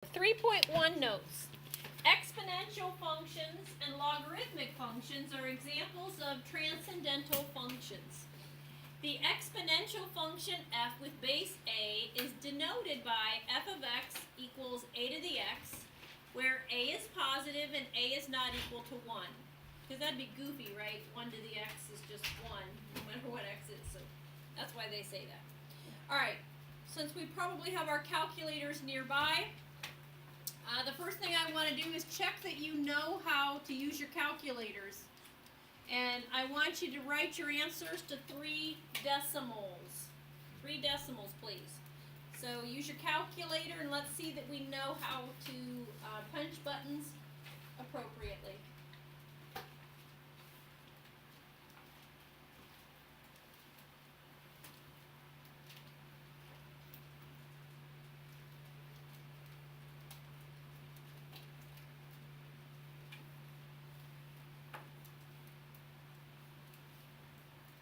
3.1 notes. Exponential functions and logarithmic functions are examples of transcendental functions. The exponential function f with base a is denoted by f of x equals a to the x, where a is positive and a is not equal to 1. Because that'd be goofy, right? 1 to the x is just 1, no matter what x is. So that's why they say that. Alright, since we probably have our calculators nearby, the first thing I want to do is check that you know how to use your calculators. And I want you to write your answers to 3 decimals. 3 decimals, please. So use your calculator and let's see that we know how to punch buttons appropriately.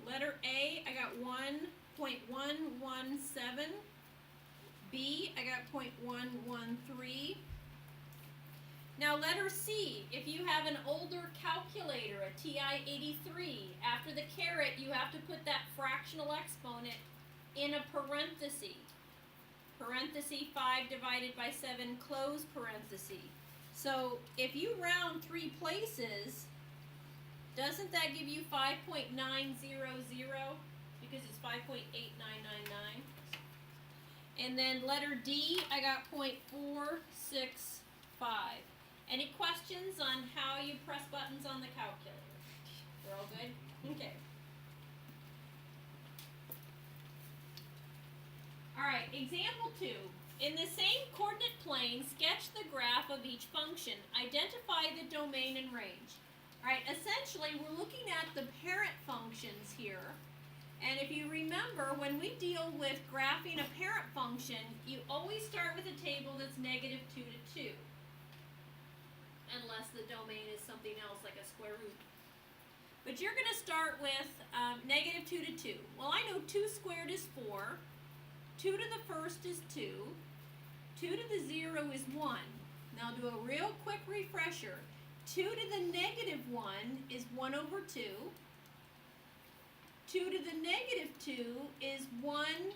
Letter A, I got 1.117. B, I got 0.113. Now letter C, if you have an older calculator, a TI-83, after the caret you have to put that fractional exponent in a parenthesis. Parenthesis 5 divided by 7, close parenthesis. So if you round 3 places, doesn't that give you 5.900? Because it's 5.8999. And then letter D, I got 0.465. Any questions on how you press buttons on the calculator? We're all good? Okay. Alright, example 2. In the same coordinate plane, sketch the graph of each function. Identify the domain and range. Alright, essentially we're looking at the parent functions here. And if you remember, when we deal with graphing a parent function, you always start with a table that's negative 2 to 2. Unless the domain is something else like a square root. But you're going to start with negative 2 to 2. Well, I know 2 squared is 4. 2 to the first is 2. 2 to the 0 is 1. Now do a real quick refresher. 2 to the negative 1 is 1 over 2. 2 to the negative 2 is 1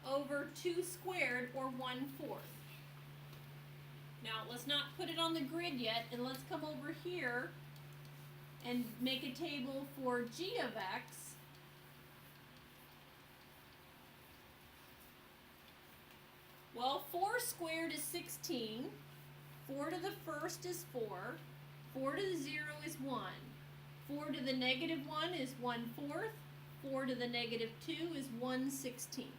over 2 squared, or 1/4. Now, let's not put it on the grid yet, and let's come over here and make a table for g of x. Well, 4 squared is 16. 4 to the first is 4. 4 to the 0 is 1. 4 to the negative 1 is 1/4. 4 to the negative 2 is 1/16.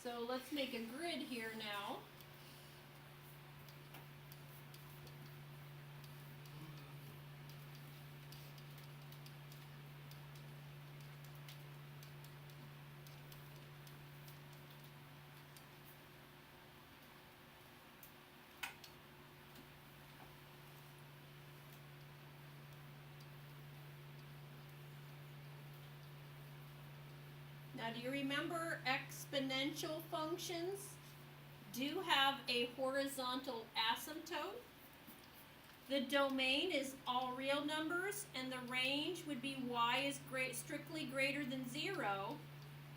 So let's make a grid here now. Now, do you remember exponential functions do have a horizontal asymptote? The domain is all real numbers, and the range would be y is strictly greater than 0.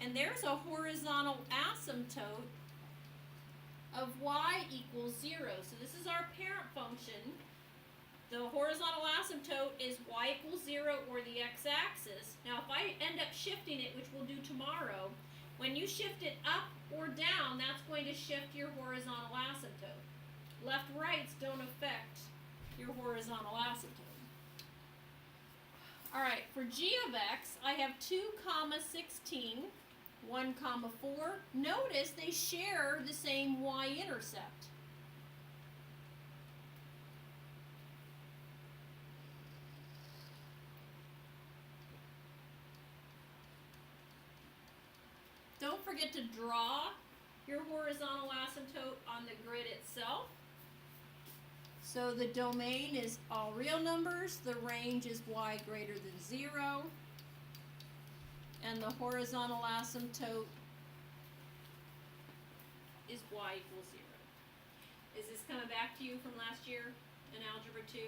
And there's a horizontal asymptote of y equals 0. So this is our parent function. The horizontal asymptote is y equals 0, or the x-axis. Now, if I end up shifting it, which we'll do tomorrow, when you shift it up or down, that's going to shift your horizontal asymptote. Left-rights don't affect your horizontal asymptote. Alright, for g of x, I have 2, 16, 1, 4. Notice they share the same y-intercept. Don't forget to draw your horizontal asymptote on the grid itself. So the domain is all real numbers, the range is y greater than 0, and the horizontal asymptote is y equals 0. Is this coming back to you from last year in Algebra 2?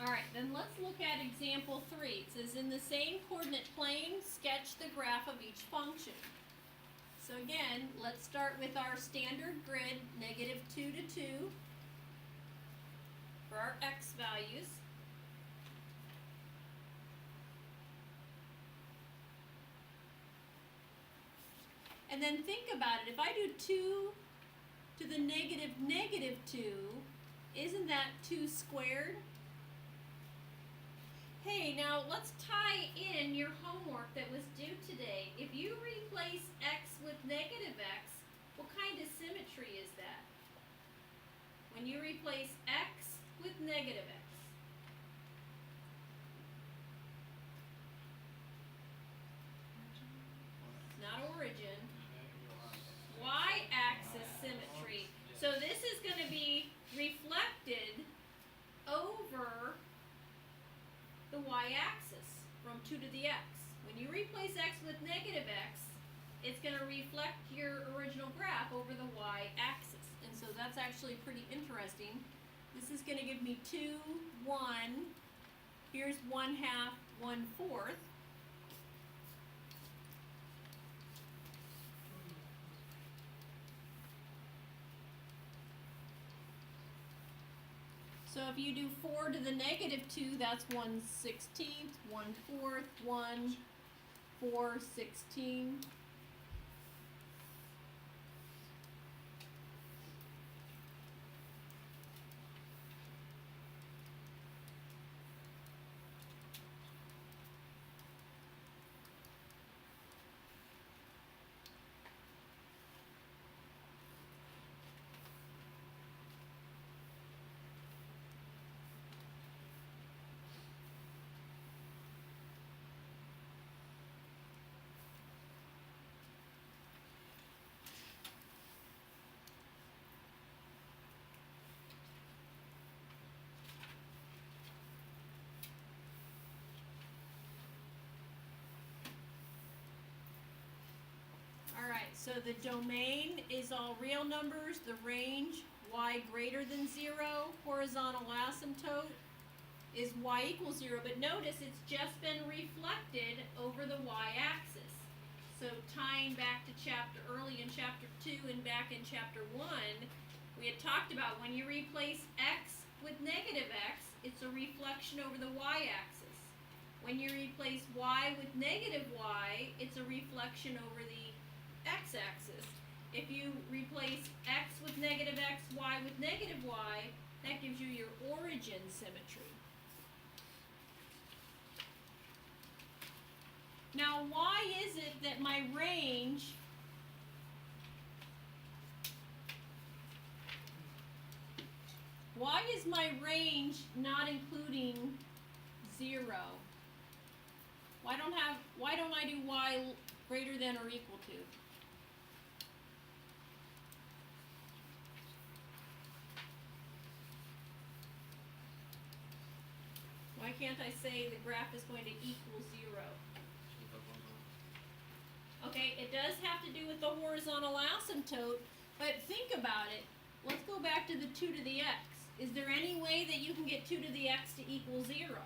Alright, then let's look at example 3. It says, in the same coordinate plane, sketch the graph of each function. So again, let's start with our standard grid, -2 to 2, for our x values. And then think about it, if I do 2 to the -2, isn't that 2 squared? Hey, now let's tie in your homework that was due today. If you replace x with -x, what kind of symmetry is that? When you replace x with -x. Not origin. Y-axis symmetry. So this is going to be reflected over the y-axis from 2 to the x. When you replace x with -x, it's going to reflect your original graph over the y-axis. And so that's actually pretty interesting. This is going to give me 2, 1. Here's 1/2, 1/4. So if you do 4 to the -2, that's 1/16, 1/4, 1, 4/16. Alright, so the domain is all real numbers, the range y greater than 0, horizontal asymptote is y equals 0, but notice it's just been reflected over the y-axis. So tying back to early in chapter 2 and back in chapter 1, we had talked about when you replace x with -x, it's a reflection over the y-axis. When you replace y with -y, it's a reflection over the x-axis. If you replace x with -x, y with -y, that gives you your origin symmetry. Now, why is it that my range not including 0? Why don't I do y greater than or equal to? Why can't I say the graph is going to equal 0? Okay, it does have to do with the horizontal asymptote, but think about it. Let's go back to the 2 to the x. Is there any way that you can get 2 to the x to equal 0?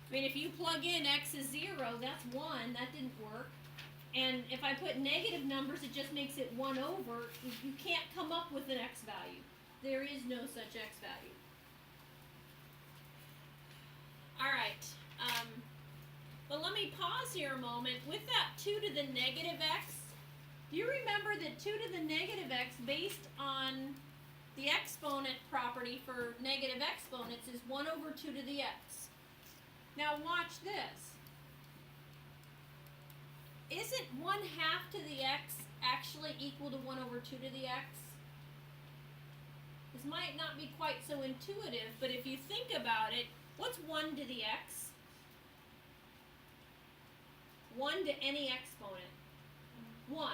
I mean, if you plug in x is 0, that's 1. That didn't work. And if I put negative numbers, it just makes it 1 over. You can't come up with an x value. There is no such x value. Alright, but let me pause here a moment. With that 2 to the -x, do you remember that 2 to the -x, based on the exponent property for negative exponents, is 1 over 2 to the x? Now watch this. Isn't 1/2 to the x actually equal to 1 over 2 to the x? This might not be quite so intuitive, but if you think about it, what's 1 to the x? 1 to any exponent. 1.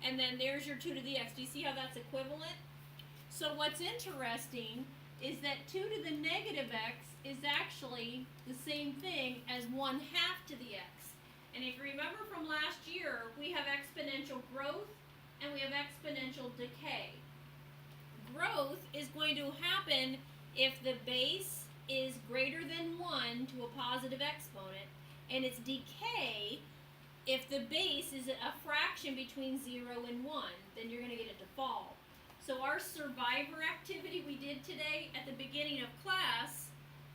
And then there's your 2 to the x. Do you see how that's equivalent? So what's interesting is that 2 to the negative x is actually the same thing as 1/2 to the x. And if you remember from last year, we have exponential growth and we have exponential decay. Growth is going to happen if the base is greater than 1 to a positive exponent, and it's decay if the base is a fraction between 0 and 1, then you're going to get it to fall. So our survivor activity we did today at the beginning of class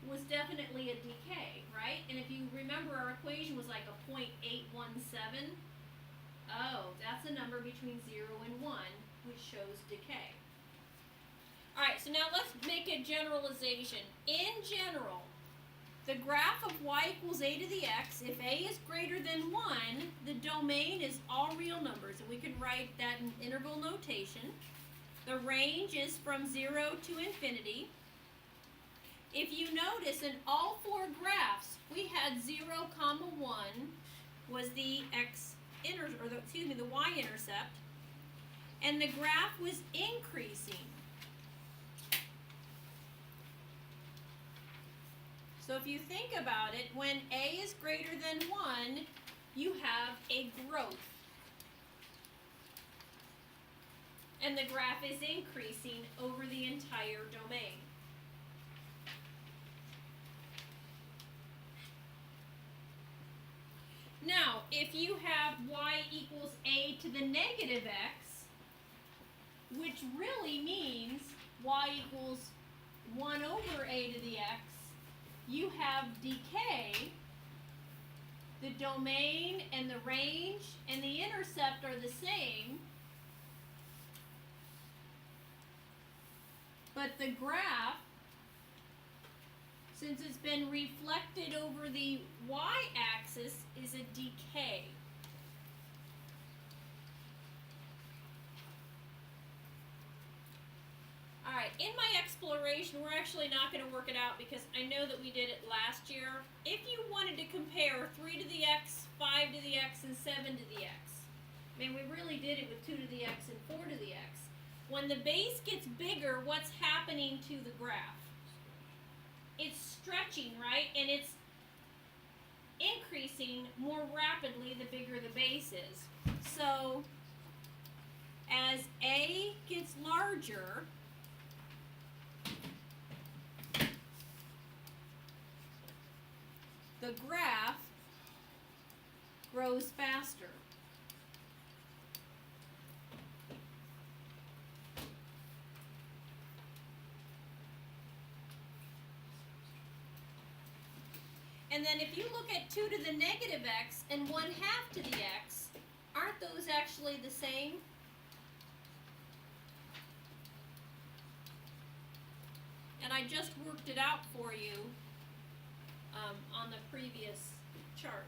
was definitely a decay, right? And if you remember, our equation was like a 0.817. Oh, that's a number between 0 and 1, which shows decay. Alright, so now let's make a generalization. In general, the graph of y equals a to the x, if a is greater than 1, the domain is all real numbers, and we can write that in interval notation. The range is from 0 to infinity. If you notice, in all 4 graphs, we had 0, 1 was the the y-intercept, and the graph was increasing. So if you think about it, when a is greater than 1, you have a growth. And the graph is increasing over the entire domain. Now, if you have y equals a to the negative x, which really means y equals 1 over a to the x, you have decay. The domain and the range and the intercept are the same, but the graph, since it's been reflected over the y-axis, is a decay. Alright, in my exploration, we're actually not going to work it out because I know that we did it last year. If you wanted to compare 3 to the x, 5 to the x, and 7 to the x, I mean, we really did it with 2 to the x and 4 to the x. When the base gets bigger, what's happening to the graph? It's stretching, right? And it's increasing more rapidly the bigger the base is. So, as a gets larger, the graph grows faster. And then if you look at 2 to the negative x and 1/2 to the x, aren't those actually the same? And I just worked it out for you on the previous chart.